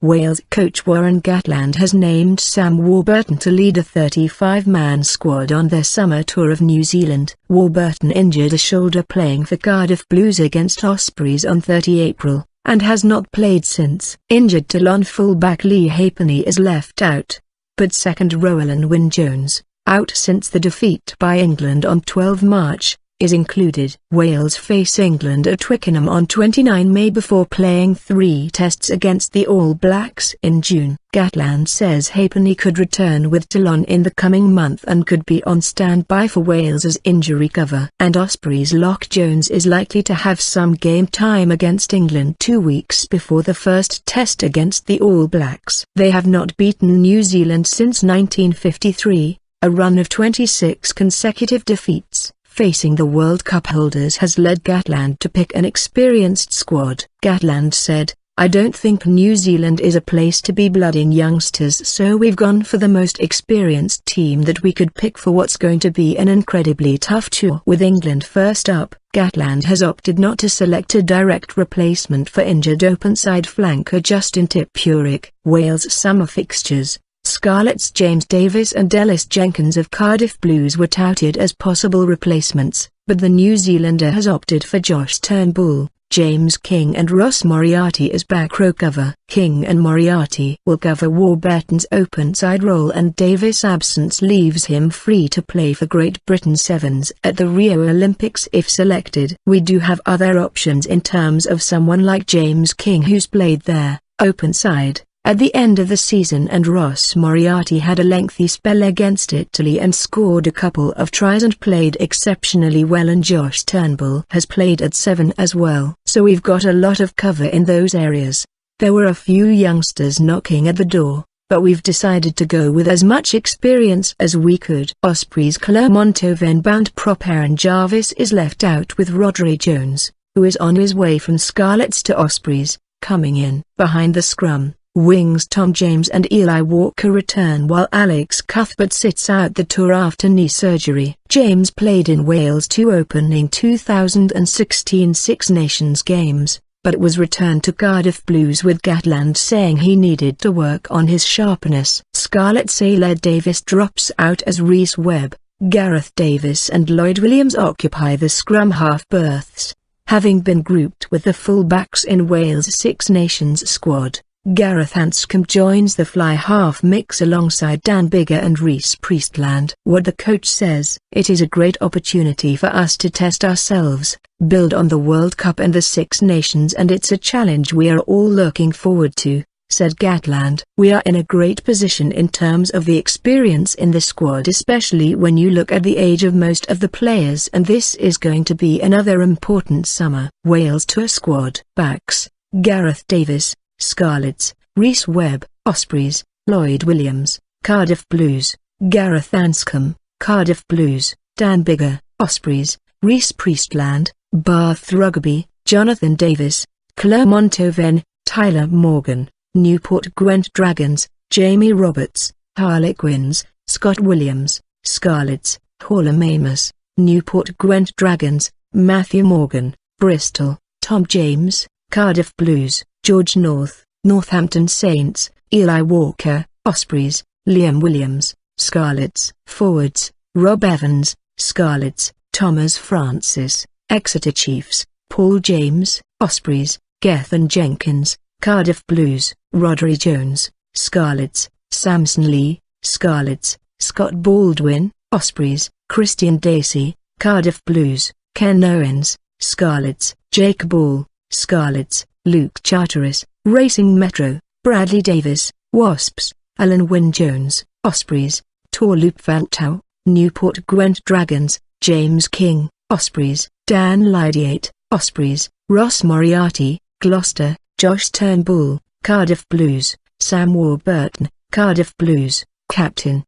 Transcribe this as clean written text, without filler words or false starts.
Wales coach Warren Gatland has named Sam Warburton to lead a 35-man squad on their summer tour of New Zealand. Warburton injured a shoulder playing for Cardiff Blues against Ospreys on 30 April, and has not played since. Injured Toulon fullback Leigh Halfpenny is left out, but second row Alun Wyn Jones, out since the defeat by England on 12 March, is included. Wales face England at Twickenham on 29 May before playing 3 tests against the All Blacks in June. Gatland says Halfpenny could return with Toulon in the coming month and could be on standby for Wales's injury cover. And Ospreys lock Jones is likely to have some game time against England 2 weeks before the first test against the All Blacks. They have not beaten New Zealand since 1953, a run of 26 consecutive defeats facing the World Cup holders has led Gatland to pick an experienced squad. Gatland said, "I don't think New Zealand is a place to be blooding youngsters, so we've gone for the most experienced team that we could pick for what's going to be an incredibly tough tour." With England first up, Gatland has opted not to select a direct replacement for injured open-side flanker Justin Tipuric. Wales' summer fixtures: Scarlets James Davies and Ellis Jenkins of Cardiff Blues were touted as possible replacements, but the New Zealander has opted for Josh Turnbull, James King and Ross Moriarty as back row cover. King and Moriarty will cover Warburton's open-side role, and Davies' absence leaves him free to play for Great Britain Sevens at the Rio Olympics if selected. We do have other options in terms of someone like James King, who's played there, open-side, at the end of the season, and Ross Moriarty had a lengthy spell against Italy and scored a couple of tries and played exceptionally well, and Josh Turnbull has played at 7 as well. So we've got a lot of cover in those areas. There were a few youngsters knocking at the door, but we've decided to go with as much experience as we could. Ospreys Clermont-Auvergne-bound prop Aaron Jarvis is left out, with Rhodri Jones, who is on his way from Scarlets to Ospreys, coming in. Behind the scrum, wings Tom James and Eli Walker return, while Alex Cuthbert sits out the tour after knee surgery. James played in Wales' 2 opening 2016 Six Nations games, but was returned to Cardiff Blues, with Gatland saying he needed to work on his sharpness. Scarlet Sailor Davis drops out as Rhys Webb, Gareth Davis and Lloyd Williams occupy the scrum half berths. Having been grouped with the full-backs in Wales' Six Nations squad, Gareth Anscombe joins the fly half mix alongside Dan Biggar and Rhys Priestland. What the coach says: "It is a great opportunity for us to test ourselves, build on the World Cup and the Six Nations, and it's a challenge we are all looking forward to," said Gatland. "We are in a great position in terms of the experience in the squad, especially when you look at the age of most of the players, and this is going to be another important summer." Wales tour squad: backs, Gareth Davis, Scarlets; Rhys Webb, Ospreys; Lloyd Williams, Cardiff Blues; Gareth Anscombe, Cardiff Blues; Dan Biggar, Ospreys; Rhys Priestland, Bath Rugby; Jonathan Davis, Clermont-Auvergne; Tyler Morgan, Newport Gwent Dragons; Jamie Roberts, Harlequins; Scott Williams, Scarlets; Hallam Amos, Newport Gwent Dragons; Matthew Morgan, Bristol; Tom James, Cardiff Blues; George North, Northampton Saints; Eli Walker, Ospreys; Liam Williams, Scarlets. Forwards: Rob Evans, Scarlets; Thomas Francis, Exeter Chiefs; Paul James, Ospreys; Gethin Jenkins, Cardiff Blues; Rhodri Jones, Scarlets; Samson Lee, Scarlets; Scott Baldwin, Ospreys; Christian Dacey, Cardiff Blues; Ken Owens, Scarlets; Jake Ball, Scarlets; Luke Charteris, Racing Metro; Bradley Davis, Wasps; Alun Wyn Jones, Ospreys; Torloop Valtau, Newport Gwent Dragons; James King, Ospreys; Dan Lydiate, Ospreys; Ross Moriarty, Gloucester; Josh Turnbull, Cardiff Blues; Sam Warburton, Cardiff Blues, Captain.